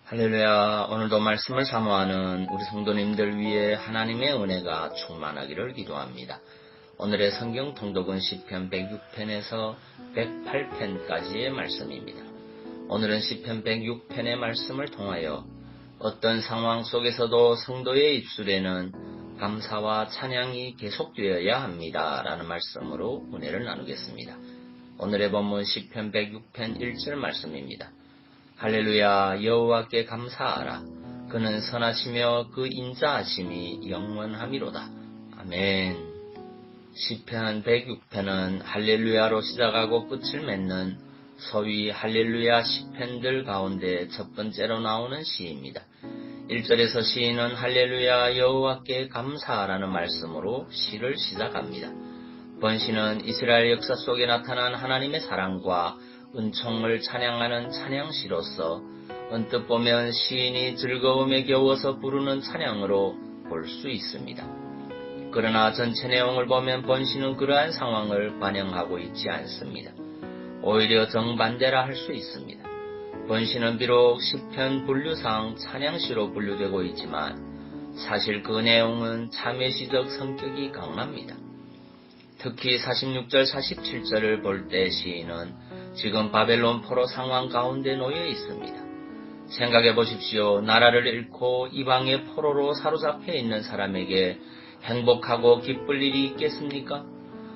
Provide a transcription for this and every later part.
할렐루야. 오늘도 말씀을 사모하는 우리 성도님들 위해 하나님의 은혜가 충만하기를 기도합니다. 오늘의 성경 통독은 시편 106편에서 108편까지의 말씀입니다. 오늘은 시편 106편의 말씀을 통하여 어떤 상황 속에서도 성도의 입술에는 감사와 찬양이 계속되어야 합니다. 라는 말씀으로 은혜를 나누겠습니다. 오늘의 본문 시편 106편 1절 말씀입니다. 할렐루야. 여호와께 감사하라. 그는 선하시며 그 인자하심이 영원하미로다. 아멘. 시편 106편은 할렐루야로 시작하고 끝을 맺는 소위 할렐루야 시편들 가운데 첫 번째로 나오는 시입니다. 1절에서 시인은 할렐루야 여호와께 감사하라는 말씀으로 시를 시작합니다. 본시는 이스라엘 역사 속에 나타난 하나님의 사랑과 은총을 찬양하는 찬양시로서 언뜻 보면 시인이 즐거움에 겨워서 부르는 찬양으로 볼 수 있습니다. 그러나 전체 내용을 보면 본시는 그러한 상황을 반영하고 있지 않습니다. 오히려 정반대라 할 수 있습니다. 본시는 비록 시편 분류상 찬양시로 분류되고 있지만 사실 그 내용은 참회시적 성격이 강합니다. 특히 46절, 47절을 볼 때 시인은 지금 바벨론 포로 상황 가운데 놓여 있습니다. 생각해 보십시오. 나라를 잃고 이방의 포로로 사로잡혀 있는 사람에게 행복하고 기쁠 일이 있겠습니까?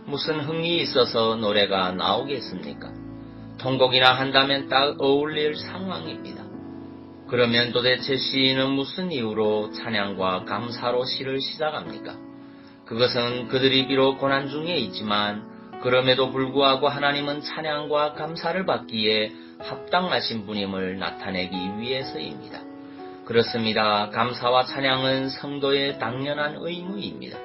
무슨 흥이 있어서 노래가 나오겠습니까? 통곡이나 한다면 딱 어울릴 상황입니다. 그러면 도대체 시인은 무슨 이유로 찬양과 감사로 시를 시작합니까? 그것은 그들이 비록 고난 중에 있지만 그럼에도 불구하고 하나님은 찬양과 감사를 받기에 합당하신 분임을 나타내기 위해서입니다. 그렇습니다. 감사와 찬양은 성도의 당연한 의무입니다.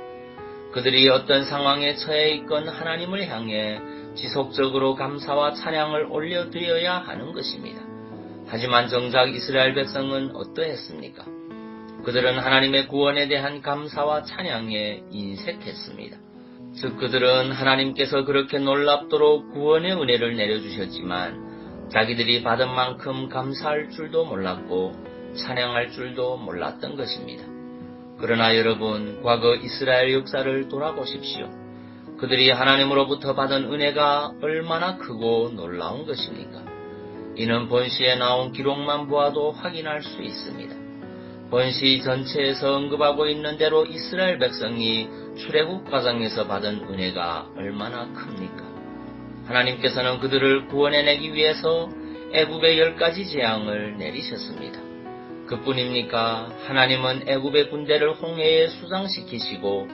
그들이 어떤 상황에 처해 있건 하나님을 향해 지속적으로 감사와 찬양을 올려드려야 하는 것입니다. 하지만 정작 이스라엘 백성은 어떠했습니까? 그들은 하나님의 구원에 대한 감사와 찬양에 인색했습니다. 즉 그들은 하나님께서 그렇게 놀랍도록 구원의 은혜를 내려주셨지만 자기들이 받은 만큼 감사할 줄도 몰랐고 찬양할 줄도 몰랐던 것입니다. 그러나 여러분, 과거 이스라엘 역사를 돌아보십시오. 그들이 하나님으로부터 받은 은혜가 얼마나 크고 놀라운 것입니까? 이는 본시에 나온 기록만 보아도 확인할 수 있습니다. 본시 전체에서 언급하고 있는 대로 이스라엘 백성이 출애굽 과정에서 받은 은혜가 얼마나 큽니까? 하나님께서는 그들을 구원해내기 위해서 애굽의 10가지 재앙을 내리셨습니다. 그뿐입니까? 하나님은 애굽의 군대를 홍해에 수장시키시고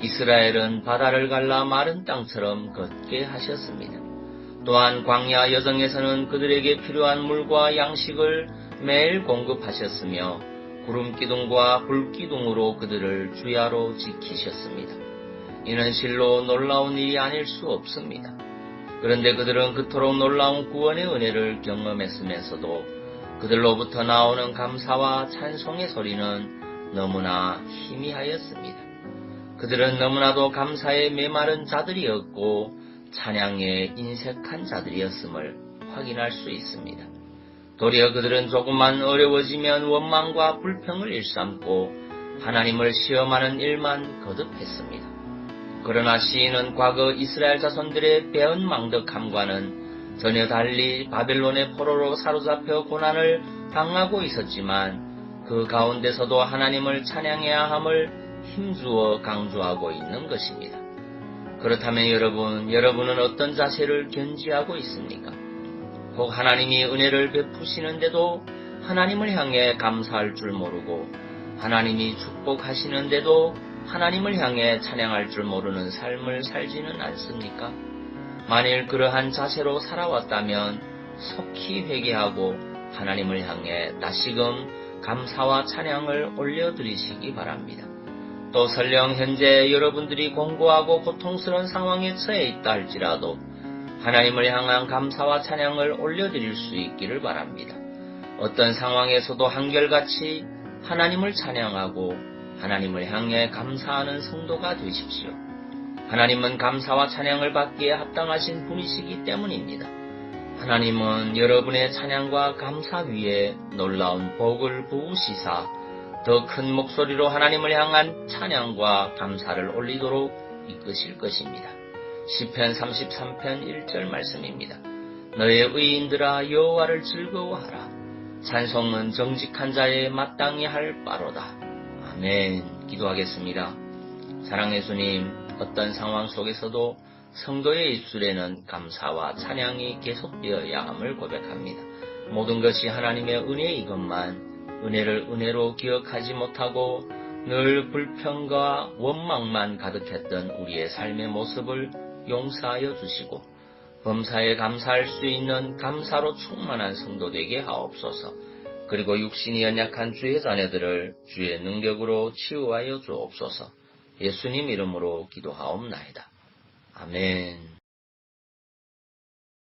이스라엘은 바다를 갈라 마른 땅처럼 걷게 하셨습니다. 또한 광야 여정에서는 그들에게 필요한 물과 양식을 매일 공급하셨으며 구름기둥과 불기둥으로 그들을 주야로 지키셨습니다. 이는 실로 놀라운 일이 아닐 수 없습니다. 그런데 그들은 그토록 놀라운 구원의 은혜를 경험했으면서도 그들로부터 나오는 감사와 찬송의 소리는 너무나 희미하였습니다. 그들은 너무나도 감사에 메마른 자들이었고 찬양에 인색한 자들이었음을 확인할 수 있습니다. 도리어 그들은 조금만 어려워지면 원망과 불평을 일삼고 하나님을 시험하는 일만 거듭했습니다. 그러나 시인은 과거 이스라엘 자손들의 배은망덕함과는 전혀 달리 바벨론의 포로로 사로잡혀 고난을 당하고 있었지만 그 가운데서도 하나님을 찬양해야 함을 힘주어 강조하고 있는 것입니다. 그렇다면 여러분은 어떤 자세를 견지하고 있습니까? 혹 하나님이 은혜를 베푸시는데도 하나님을 향해 감사할 줄 모르고 하나님이 축복하시는데도 하나님을 향해 찬양할 줄 모르는 삶을 살지는 않습니까? 만일 그러한 자세로 살아왔다면 속히 회개하고 하나님을 향해 다시금 감사와 찬양을 올려드리시기 바랍니다. 또 설령 현재 여러분들이 공고하고 고통스러운 상황에 처해 있다 할지라도 하나님을 향한 감사와 찬양을 올려드릴 수 있기를 바랍니다. 어떤 상황에서도 한결같이 하나님을 찬양하고 하나님을 향해 감사하는 성도가 되십시오. 하나님은 감사와 찬양을 받기에 합당하신 분이시기 때문입니다. 하나님은 여러분의 찬양과 감사 위에 놀라운 복을 부으시사 더 큰 목소리로 하나님을 향한 찬양과 감사를 올리도록 이끄실 것입니다. 시편 33편 1절 말씀입니다. 너의 의인들아 여호와를 즐거워하라. 찬송은 정직한 자의 마땅히 할 바로다. 아멘. 기도하겠습니다. 사랑의 주님, 어떤 상황 속에서도 성도의 입술에는 감사와 찬양이 계속되어야 함을 고백합니다. 모든 것이 하나님의 은혜이건만 은혜를 은혜로 기억하지 못하고 늘 불평과 원망만 가득했던 우리의 삶의 모습을 용서하여 주시고 범사에 감사할 수 있는 감사로 충만한 성도 되게 하옵소서. 그리고 육신이 연약한 주의 자녀들을 주의 능력으로 치유하여 주옵소서. 예수님 이름으로 기도하옵나이다. 아멘.